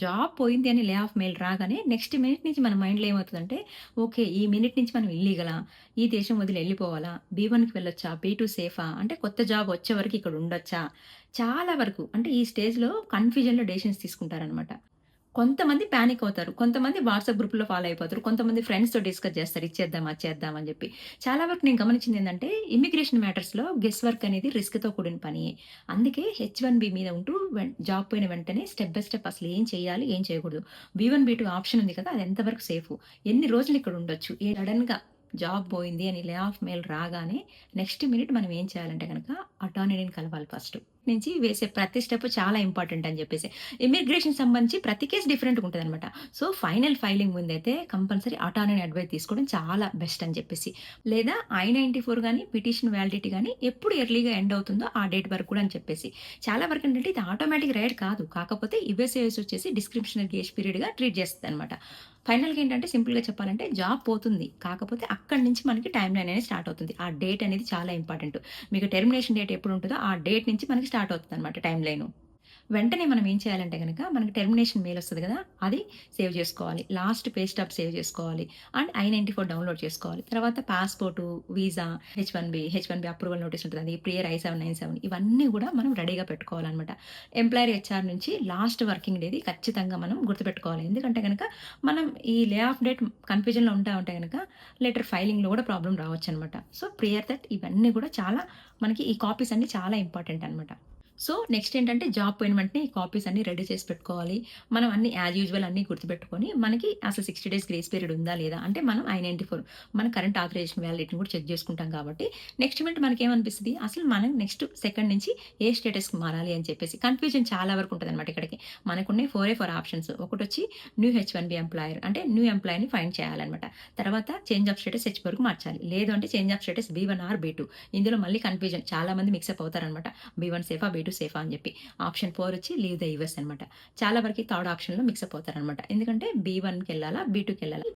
Job పోయింది అని lay off mail రాగానే నెక్స్ట్ మినిట్ నుంచి మన మైండ్‌లో ఏమవుతదంటే, ఓకే. ఈ మినిట్ నుంచి మనం ఇల్లీగలా? ఈ దేశం వదిలి ఎళ్ళిపోవాలా? బీ1కి వెళ్ళొచ్చా? బీ2 సేఫా? అంటే కొత్త జాబ్ వచ్చే వరకు ఇక్కడ ఉండొచ్చా? చాలా వరకు అంటే ఈ స్టేజ్‌లో కన్‌ఫ్యూజన్‌లో డెసిషన్స్ తీసుకుంటారనమాట. కొంతమంది పానిక్ అవుతారు. కొంతమంది వాట్సాప్ గ్రూప్‌లో ఫాలో అయిపోతారు. కొంతమంది ఫ్రెండ్స్‌తో డిస్కస్ చేస్తారు. ఇది చేద్దాం, అది చేద్దాం అని చెప్పి. చాలా వరకు నేను గమనించిందేంటంటే, ఇమ్మిగ్రేషన్ మ్యాటర్స్‌లో గెస్ వర్క్ అనేది రిస్క్‌తో కూడిన పనియే. అందుకే హెచ్-1బీ మీద ఉంటూ జాబ్ పోయిన వెంటనే స్టెప్ బై స్టెప్ అసలు ఏం చేయాలి? ఏం చేయకూడదు? బీ1, బీ2 ఆప్షన్ ఉంది కదా! అది ఎంతవరకు సేఫు? ఎన్ని రోజులు ఇక్కడ ఉండొచ్చు? సడెన్‌గా జాబ్ పోయింది అని లే ఆఫ్ మెయిల్ రాగానే నెక్స్ట్ మినిట్ మనం ఏం చేయాలంటే గనక అటార్నీని కలవాలి ఫస్ట్. నుంచి వేసే ప్రతి స్టెప్ చాలా ఇంపార్టెంట్ అని చెప్పేసి. ఇమ్మిగ్రేషన్ సంబంధించి ప్రతి కేస్ డిఫరెంట్‌గా ఉంటదనమాట. సో, ఫైనల్ ఫైలింగ్ ముందైతే కంపల్సరీ అటార్నీ అడ్వైస్ తీసుకోవడం చాలా బెస్ట్ అని చెప్పేసి. లేదా I-94 గాని, పిటిషన్ వాలిడిటీ గాని ఎప్పుడు ఎర్లీగా ఎండ్ అవుతుందో ఆ డేట్ వరకు కూడా అని చెప్పేసి. చాలా వరకు ఏంటంటే ఇది ఆటోమేటిక్ రైడ్ కాదు. కాకపోతే యూఎస్‌సిఐస్ వచ్చేసి డిస్క్రిప్షనరీ గ్రేస్ పీరియడ్‌గా ట్రీట్ చేస్తదనమాట. ఫైనల్‌గా ఏంటంటే సింపుల్‌గా చెప్పాలంటే జాబ్ పోతుంది. కాకపోతే అక్కడి నుంచి మనకి టైమ్ లైన్ అనేది స్టార్ట్ అవుతుంది. ఆ డేట్ అనేది చాలా ఇంపార్టెంట్. మీకు టెర్మినేషన్ డేట్ ఎప్పుడుంటదో ఆ డేట్ నుంచి మనకి స్టార్ట్ అవుతదనమాట టైమ్ లైను. వెంటనే మనం ఏం చేయాలంటే గనక, మనకి టెర్మినేషన్ మెయిల్ ఒస్తది గదా! అది సేవ్ జేసుకోవాలి. లాస్ట్ పే స్టబ్ సేవ్ జేసుకోవాలి. అండ్ I-94 డౌన్‌లోడ్ చేసుకోవాలి. తర్వాత passport, visa, H-1B approval notice ఉంటది. అది ప్రియర్ I-797 ఇవన్నీ గూడా మనం రెడీగా పెట్టుకోవాలనమాట. ఎంప్లాయర్ హెచ్‌ఆర్ నుంచి లాస్ట్ వర్కింగ్ డేది ఖచ్చితంగా మనం గుర్తుపెట్టుకోవాలి. ఎందుకంటే గనక, మనం ఈ లే ఆఫ్ డేట్ కన్‌ఫ్యూజన్‌లో ఉంటా ఉంటే గనక, లేటర్ ఫైలింగ్‌లో గూడా ప్రాబ్లమ్ రావచ్చనమాట. సో, ప్రియర్ దట్ ఇవన్నీ గూడా చాలా మనకి ఈ కాపీస్ అన్నీ చాలా ఇంపార్టెంట్ అనమాట. సో, నెక్స్ట్ ఏంటంటే జాబ్ పోయిన వెంటనే ఈ కాపీస్ అన్నీ రెడీ చేసి పెట్టుకోవాలి. మనం అన్నీ యాజ్ యూజువల్ అన్నీ గుర్తుపెట్టుకొని, మనకి అసలు 60 డేస్ గ్రేస్ పీరియడ్ ఉందా లేదా? అంటే మనం I-94 మన కరెంట్ ఆథరైజేషన్ వ్యాలిడిటీని కూడా చెక్ చేసుకుంటాం కాబట్టి, నెక్స్ట్ మినిట్ మనకేమనిపిస్తది? అసలు మనం నెక్స్ట్ సెకండ్ నుంచి ఏ స్టేటస్‌కి మారాలి అని చెప్పేసి. కన్‌ఫ్యూజన్ చాలా వరకు ఉంటదనమాట ఇక్కడికి. మనకున్నయి 4 ఆప్షన్స్. ఒకటొచ్చి న్యూ హెచ్-1బీ ఎంప్లాయర్ అంటే న్యూ ఎంప్లాయీని ఫైండ్ చేయాలనమాట. తర్వాత చేంజ్ ఆఫ్ స్టేటస్ హెచ్ వరకు మార్చాలి. లేదు అంటే change of status B one or B two. ఇందులో మళ్ళీ కన్‌ఫ్యూజన్ చాలా మంది మిక్సప్ అవుతారనమాట. బీ1 సేఫా? బీ2 సేఫా? అని జెప్పి. ఆప్షన్ 4 వచ్చి లీవ్ ద యూఎస్ అనమాట. చాలా వరకి థర్డ్ ఆప్షన్‌లో మిక్సప్ అవుతారనమాట. ఎందుకంటే బీ1కెళ్ళాలా? బీ2కెళ్ళాలా?